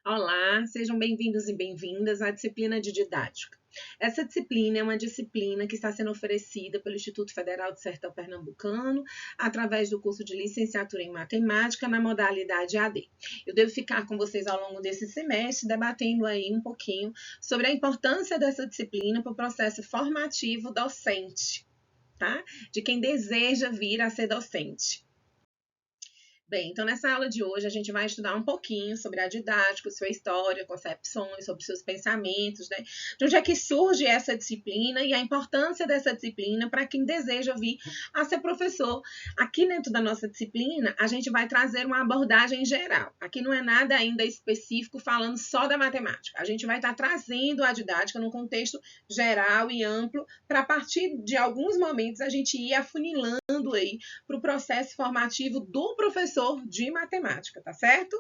Olá, sejam bem-vindos e bem-vindas à disciplina de didática. Essa disciplina é uma disciplina que está sendo oferecida pelo Instituto Federal do Sertão Pernambucano, através do curso de licenciatura em matemática na modalidade AD. Eu devo ficar com vocês ao longo desse semestre, debatendo aí um pouquinho sobre a importância dessa disciplina para o processo formativo docente, tá? De quem deseja vir a ser docente. Bem, então nessa aula de hoje a gente vai estudar um pouquinho sobre a didática, sua história, concepções, sobre seus pensamentos, né? De onde é que surge essa disciplina e a importância dessa disciplina para quem deseja vir a ser professor. Aqui dentro da nossa disciplina, a gente vai trazer uma abordagem geral. Aqui não é nada ainda específico falando só da matemática. A gente vai estar trazendo a didática num contexto geral e amplo para a partir de alguns momentos a gente ir afunilando aí para o processo formativo do professor de matemática, tá certo?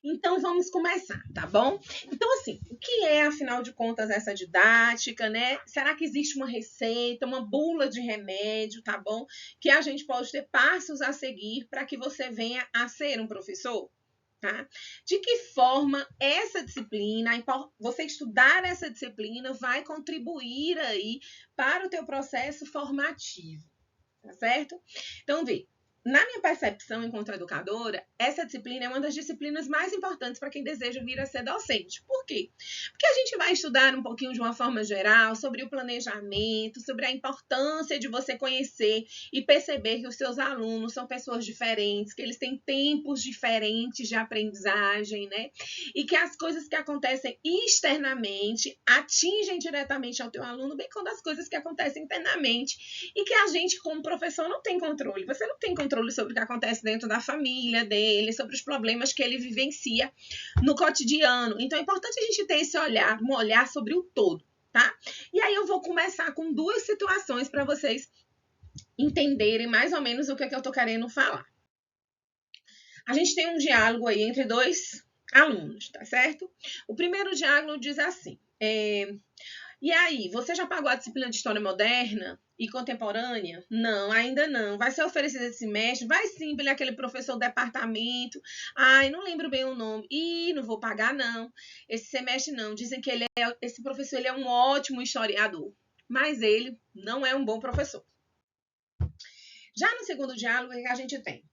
Então vamos começar, tá bom? Então, assim, o que é, afinal de contas, essa didática, né? Será que existe uma receita, uma bula de remédio, tá bom? Que a gente pode ter passos a seguir para que você venha a ser um professor? Tá? De que forma essa disciplina, você estudar essa disciplina vai contribuir aí para o teu processo formativo, tá certo? Então, vê, na minha percepção enquanto educadora, essa disciplina é uma das disciplinas mais importantes para quem deseja vir a ser docente. Por quê? Porque a gente vai estudar um pouquinho de uma forma geral sobre o planejamento, sobre a importância de você conhecer e perceber que os seus alunos são pessoas diferentes, que eles têm tempos diferentes de aprendizagem, né? E que as coisas que acontecem externamente atingem diretamente ao teu aluno, bem como as coisas que acontecem internamente e que a gente, como professor, não tem controle. Você não tem controle sobre o que acontece dentro da família dele, sobre os problemas que ele vivencia no cotidiano. Então é importante a gente ter esse olhar, um olhar sobre o todo, tá? E aí eu vou começar com duas situações para vocês entenderem mais ou menos o que é que eu tô querendo falar. A gente tem um diálogo aí entre dois alunos, tá certo? O primeiro diálogo diz assim: e aí, você já pagou a disciplina de História Moderna e Contemporânea? Não, ainda não. Vai ser oferecido esse semestre? Vai sim, ele é aquele professor do departamento. Ai, não lembro bem o nome. Ih, não vou pagar não. Esse semestre não. Dizem que esse professor ele é um ótimo historiador, mas ele não é um bom professor. Já no segundo diálogo, o que a gente tem?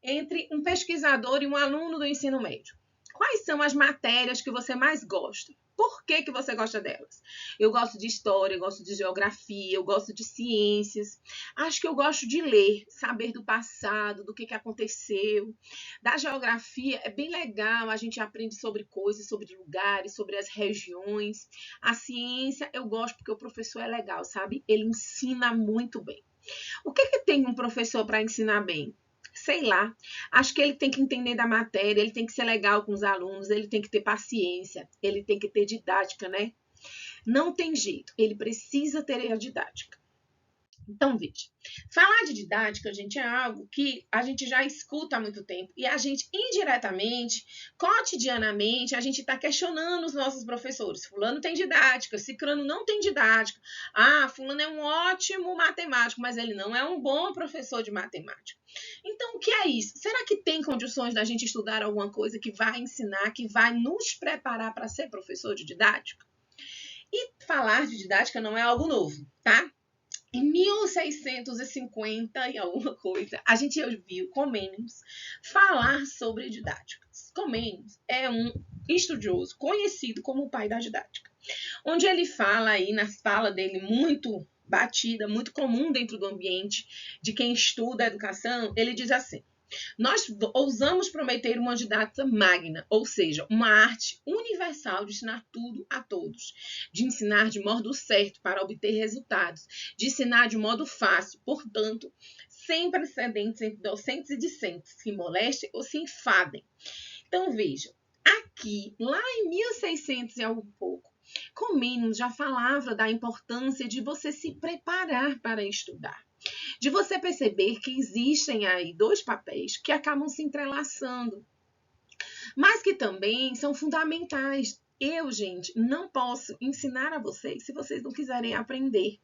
Entre um pesquisador e um aluno do ensino médio. Quais são as matérias que você mais gosta? Por que você gosta delas? Eu gosto de história, eu gosto de geografia, eu gosto de ciências. Acho que eu gosto de ler, saber do passado, do que aconteceu. Da geografia é bem legal, a gente aprende sobre coisas, sobre lugares, sobre as regiões. A ciência eu gosto porque o professor é legal, sabe? Ele ensina muito bem. O que tem um professor para ensinar bem? Sei lá, acho que ele tem que entender da matéria, ele tem que ser legal com os alunos, ele tem que ter paciência, ele tem que ter didática, né? Não tem jeito, ele precisa ter a didática. Então, veja, falar de didática, gente, é algo que a gente já escuta há muito tempo e a gente, indiretamente, cotidianamente, a gente está questionando os nossos professores. Fulano tem didática, ciclano não tem didática. Ah, fulano é um ótimo matemático, mas ele não é um bom professor de matemática. Então, o que é isso? Será que tem condições da gente estudar alguma coisa que vai ensinar, que vai nos preparar para ser professor de didática? E falar de didática não é algo novo, tá? Em 1650 e alguma coisa, a gente ouviu Comênios falar sobre didáticas. Comênios é um estudioso conhecido como o pai da didática, onde ele fala aí, na fala dele muito batida, muito comum dentro do ambiente de quem estuda a educação, ele diz assim: nós ousamos prometer uma didática magna, ou seja, uma arte universal de ensinar tudo a todos, de ensinar de modo certo para obter resultados, de ensinar de modo fácil, portanto, sem precedentes entre docentes e discentes que molestem ou se enfadem. Então, vejam, aqui, lá em 1600 e algum pouco, Comênios já falava da importância de você se preparar para estudar, de você perceber que existem aí dois papéis que acabam se entrelaçando, mas que também são fundamentais. Eu, gente, não posso ensinar a vocês se vocês não quiserem aprender.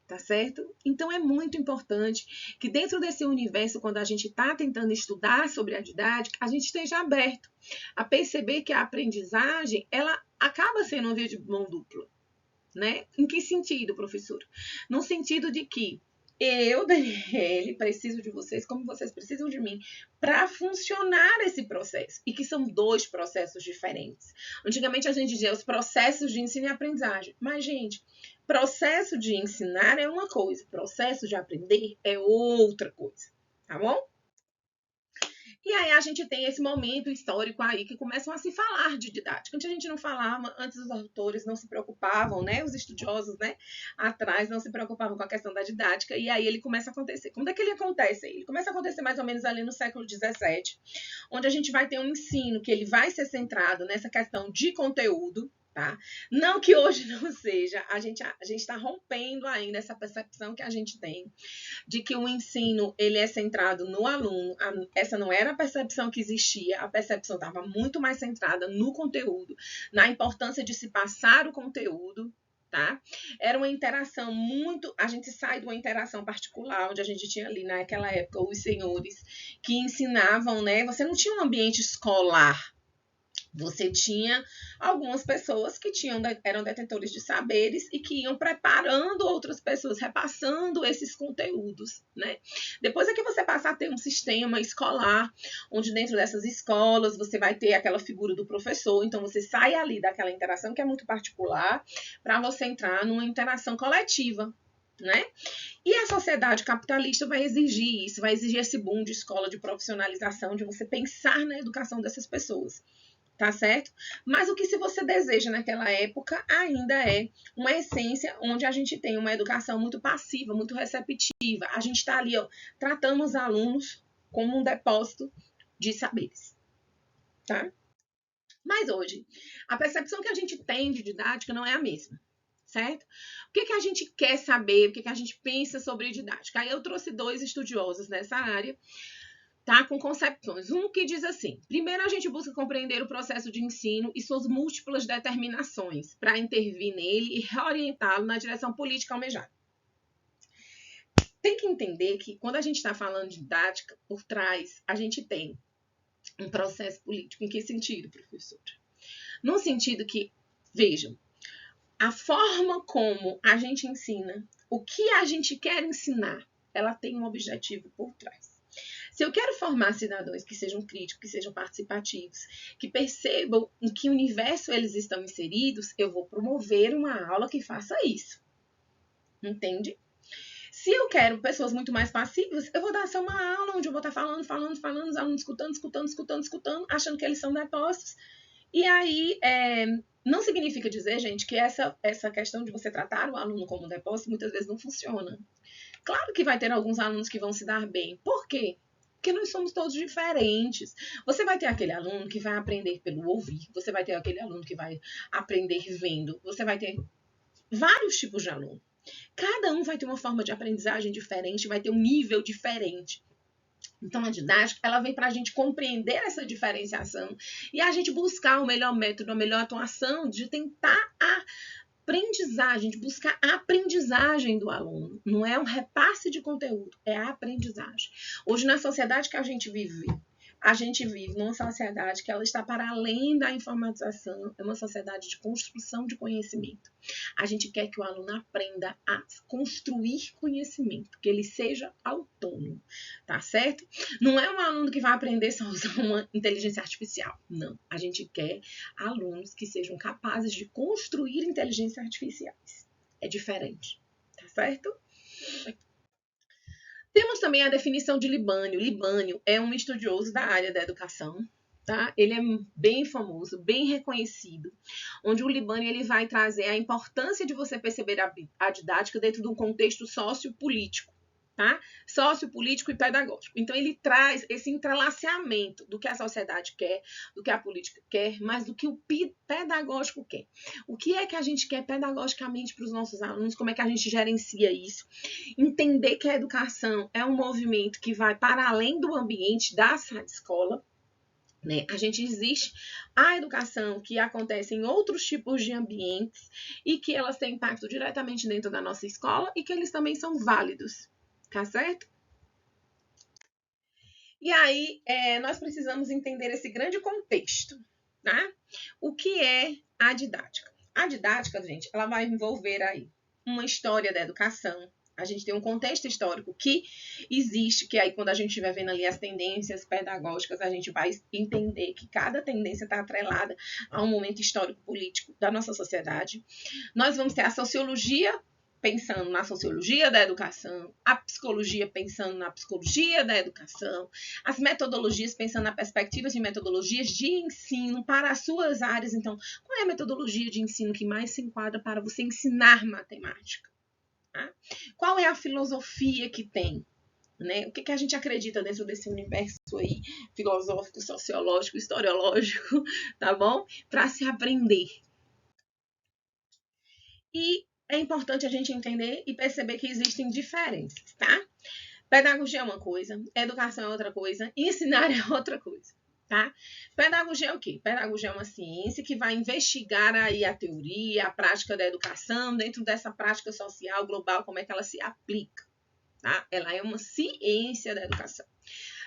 Tá certo? Então é muito importante que dentro desse universo, quando a gente está tentando estudar sobre a didática, a gente esteja aberto a perceber que a aprendizagem, ela acaba sendo uma via de mão dupla, né? Em que sentido, professor? No sentido de que eu, Daniele, preciso de vocês como vocês precisam de mim para funcionar esse processo. E que são dois processos diferentes. Antigamente a gente dizia os processos de ensino e aprendizagem. Mas, gente, processo de ensinar é uma coisa, processo de aprender é outra coisa. Tá bom? E aí a gente tem esse momento histórico aí que começam a se falar de didática. Antes a gente não falava, antes os autores não se preocupavam, né? Os estudiosos, né? Atrás não se preocupavam com a questão da didática. E aí ele começa a acontecer. Quando é que ele acontece? Ele começa a acontecer mais ou menos ali no século XVII, onde a gente vai ter um ensino que ele vai ser centrado nessa questão de conteúdo, tá? Não que hoje não seja, a gente está rompendo ainda essa percepção que a gente tem de que o ensino ele é centrado no aluno. Essa não era a percepção que existia, a percepção estava muito mais centrada no conteúdo, na importância de se passar o conteúdo, tá? Era uma interação muito... A gente sai de uma interação particular, onde a gente tinha ali naquela época os senhores que ensinavam, né? Você não tinha um ambiente escolar. Você tinha algumas pessoas que eram detentores de saberes e que iam preparando outras pessoas, repassando esses conteúdos, né? Depois é que você passa a ter um sistema escolar, onde dentro dessas escolas você vai ter aquela figura do professor, então você sai ali daquela interação que é muito particular, para você entrar numa interação coletiva, né? E a sociedade capitalista vai exigir isso, vai exigir esse boom de escola, de profissionalização, de você pensar na educação dessas pessoas. Tá certo? Mas o que se você deseja naquela época ainda é uma essência onde a gente tem uma educação muito passiva, muito receptiva. A gente está ali, ó, tratando os alunos como um depósito de saberes, tá? Mas hoje, a percepção que a gente tem de didática não é a mesma, certo? O que a gente quer saber, o que a gente pensa sobre didática? Aí eu trouxe dois estudiosos nessa área, tá? Com concepções. Um que diz assim: primeiro a gente busca compreender o processo de ensino e suas múltiplas determinações para intervir nele e reorientá-lo na direção política almejada. Tem que entender que quando a gente está falando de didática, por trás a gente tem um processo político. Em que sentido, professor? No sentido que, vejam, a forma como a gente ensina, o que a gente quer ensinar, ela tem um objetivo por trás. Se eu quero formar cidadãos que sejam críticos, que sejam participativos, que percebam em que universo eles estão inseridos, eu vou promover uma aula que faça isso. Entende? Se eu quero pessoas muito mais passivas, eu vou dar só uma aula onde eu vou estar falando, os alunos escutando, achando que eles são depósitos. E aí, não significa dizer, gente, que essa questão de você tratar o aluno como depósito muitas vezes não funciona. Claro que vai ter alguns alunos que vão se dar bem. Por quê? Porque nós somos todos diferentes. Você vai ter aquele aluno que vai aprender pelo ouvir, você vai ter aquele aluno que vai aprender vendo, você vai ter vários tipos de aluno. Cada um vai ter uma forma de aprendizagem diferente, vai ter um nível diferente. Então, a didática, ela vem para a gente compreender essa diferenciação e a gente buscar o melhor método, a melhor atuação de tentar aprendizagem, de buscar a aprendizagem do aluno. Não é um repasse de conteúdo, é a aprendizagem. Hoje, na sociedade que a gente vive numa sociedade que ela está para além da informatização, é uma sociedade de construção de conhecimento. A gente quer que o aluno aprenda a construir conhecimento, que ele seja autônomo, tá certo? Não é um aluno que vai aprender só a usar uma inteligência artificial, não. A gente quer alunos que sejam capazes de construir inteligências artificiais. É diferente, tá certo? Temos também a definição de Libânio. Libânio é um estudioso da área da educação, tá? Ele é bem famoso, bem reconhecido, onde o Libânio ele vai trazer a importância de você perceber a didática dentro de um contexto sociopolítico, tá? Sociopolítico e pedagógico. Então, ele traz esse entrelaçamento do que a sociedade quer, do que a política quer, mas do que o pedagógico quer. O que é que a gente quer pedagogicamente para os nossos alunos, como é que a gente gerencia isso? Entender que a educação é um movimento que vai para além do ambiente da sala de escola, né? Existe a educação que acontece em outros tipos de ambientes e que elas têm impacto diretamente dentro da nossa escola e que eles também são válidos, tá certo? E aí, nós precisamos entender esse grande contexto, tá? O que é a didática? A didática, gente, ela vai envolver aí uma história da educação. A gente tem um contexto histórico que existe, que aí quando a gente estiver vendo ali as tendências pedagógicas, a gente vai entender que cada tendência está atrelada a um momento histórico-político da nossa sociedade. Nós vamos ter a sociologia, pensando na sociologia da educação, a psicologia pensando na psicologia da educação, as metodologias pensando na perspectiva de metodologias de ensino para as suas áreas. Então, qual é a metodologia de ensino que mais se enquadra para você ensinar matemática? Tá? Qual é a filosofia que tem? Né? O que a gente acredita dentro desse universo aí filosófico, sociológico, historiológico, tá bom? Para se aprender. E é importante a gente entender e perceber que existem diferenças, tá? Pedagogia é uma coisa, educação é outra coisa, ensinar é outra coisa, tá? Pedagogia é o quê? Pedagogia é uma ciência que vai investigar aí a teoria, a prática da educação, dentro dessa prática social global, como é que ela se aplica, tá? Ela é uma ciência da educação.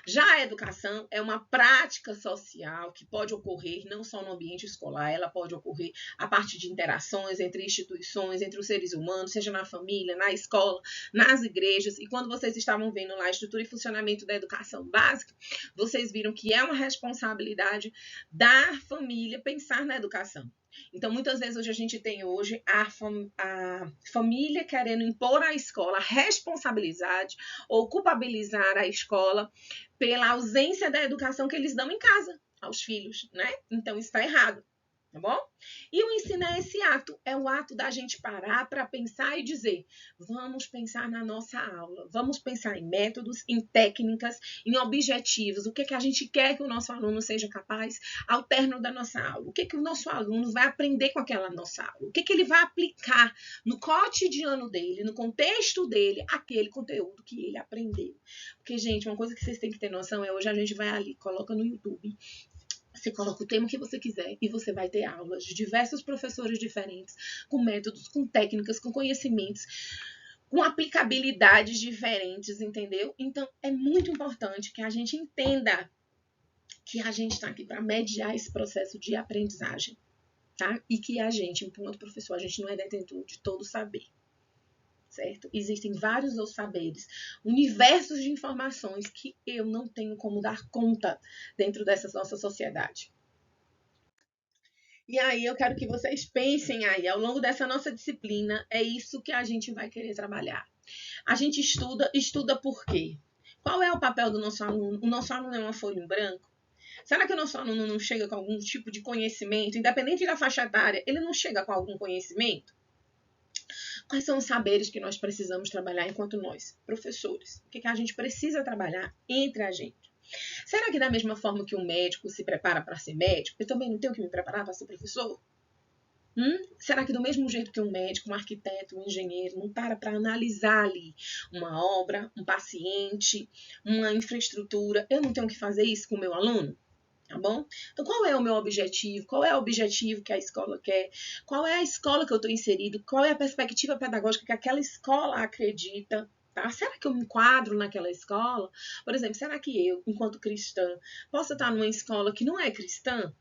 Já a educação é uma prática social que pode ocorrer não só no ambiente escolar, ela pode ocorrer a partir de interações entre instituições, entre os seres humanos, seja na família, na escola, nas igrejas. E quando vocês estavam vendo lá a estrutura e funcionamento da educação básica, vocês viram que é uma responsabilidade da família pensar na educação. Então, muitas vezes, hoje a gente tem a família querendo impor à escola a responsabilidade ou culpabilizar a escola pela ausência da educação que eles dão em casa aos filhos, né? Então, isso está errado. Tá bom? E o ensino é esse ato, é o ato da gente parar para pensar e dizer, vamos pensar na nossa aula, vamos pensar em métodos, em técnicas, em objetivos, o que a gente quer que o nosso aluno seja capaz ao término da nossa aula, o que o nosso aluno vai aprender com aquela nossa aula, o que ele vai aplicar no cotidiano dele, no contexto dele, aquele conteúdo que ele aprendeu. Porque, gente, uma coisa que vocês têm que ter noção é, hoje a gente vai ali, coloca no YouTube, você coloca o tema que você quiser e você vai ter aulas de diversos professores diferentes, com métodos, com técnicas, com conhecimentos, com aplicabilidades diferentes, entendeu? Então, é muito importante que a gente entenda que a gente está aqui para mediar esse processo de aprendizagem, tá? E que a gente, enquanto professor, a gente não é detentor de todo saber. Certo? Existem vários outros saberes, universos de informações que eu não tenho como dar conta dentro dessa nossa sociedade. E aí eu quero que vocês pensem aí, ao longo dessa nossa disciplina, é isso que a gente vai querer trabalhar. A gente estuda por quê? Qual é o papel do nosso aluno? O nosso aluno é uma folha em branco? Será que o nosso aluno não chega com algum tipo de conhecimento, independente da faixa etária, ele não chega com algum conhecimento? Quais são os saberes que nós precisamos trabalhar enquanto nós, professores? O que a gente precisa trabalhar entre a gente? Será que da mesma forma que um médico se prepara para ser médico, eu também não tenho que me preparar para ser professor? Será que do mesmo jeito que um médico, um arquiteto, um engenheiro não para analisar ali uma obra, um paciente, uma infraestrutura, eu não tenho que fazer isso com o meu aluno? Tá bom? Então, qual é o meu objetivo? Qual é o objetivo que a escola quer? Qual é a escola que eu estou inserido? Qual é a perspectiva pedagógica que aquela escola acredita? Tá? Será que eu me enquadro naquela escola? Por exemplo, será que eu, enquanto cristã, posso estar numa escola que não é cristã?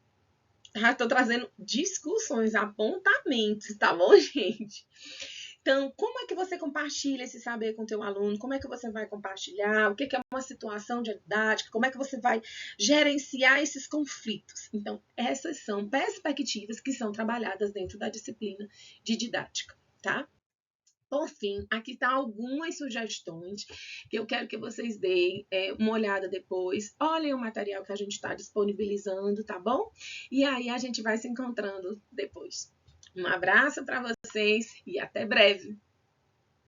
Já estou trazendo discussões, apontamentos, tá bom, gente? Então, como é que você compartilha esse saber com o teu aluno? Como é que você vai compartilhar? O que é uma situação didática? Como é que você vai gerenciar esses conflitos? Então, essas são perspectivas que são trabalhadas dentro da disciplina de didática, tá? Por fim, aqui estão algumas sugestões que eu quero que vocês deem uma olhada depois. Olhem o material que a gente está disponibilizando, tá bom? E aí a gente vai se encontrando depois. Um abraço para vocês e até breve!